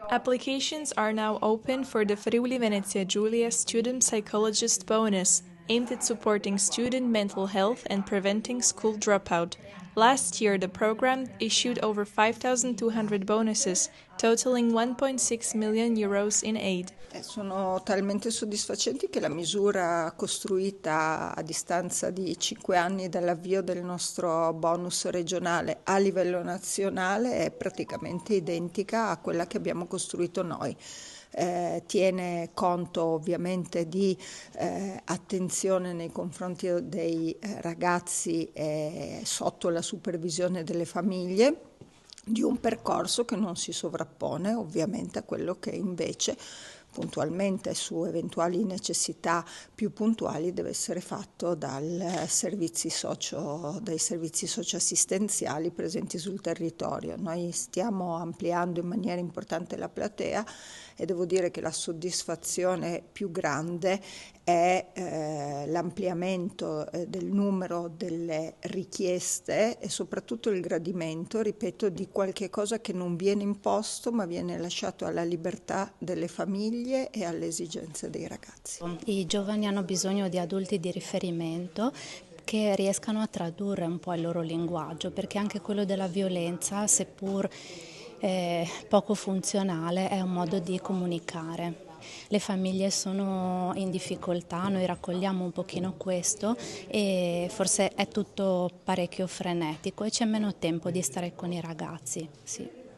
Applications are now open for the Friuli Venezia Giulia Student Psychologist Bonus, aimed at supporting student mental health and preventing school dropout. Last year, the program issued over 5,200 bonuses, totaling 1.6 million euros in aid. Sono talmente soddisfacenti che la misura costruita a distanza di 5 anni dall'avvio del nostro bonus regionale a livello nazionale è praticamente identica a quella che abbiamo costruito noi. Tiene conto ovviamente di attenzione nei confronti dei ragazzi sotto la supervisione delle famiglie, di un percorso che non si sovrappone ovviamente a quello che invece puntualmente su eventuali necessità più puntuali deve essere fatto dai servizi socioassistenziali presenti sul territorio. Noi stiamo ampliando in maniera importante la platea e devo dire che la soddisfazione più grande è l'ampliamento del numero delle richieste e soprattutto il gradimento, ripeto, di qualche cosa che non viene imposto ma viene lasciato alla libertà delle famiglie e alle esigenze dei ragazzi. I giovani hanno bisogno di adulti di riferimento che riescano a tradurre un po' il loro linguaggio, perché anche quello della violenza, seppur poco funzionale, è un modo di comunicare. Le famiglie sono in difficoltà, noi raccogliamo un pochino questo e forse è tutto parecchio frenetico e c'è meno tempo di stare con i ragazzi. Sì.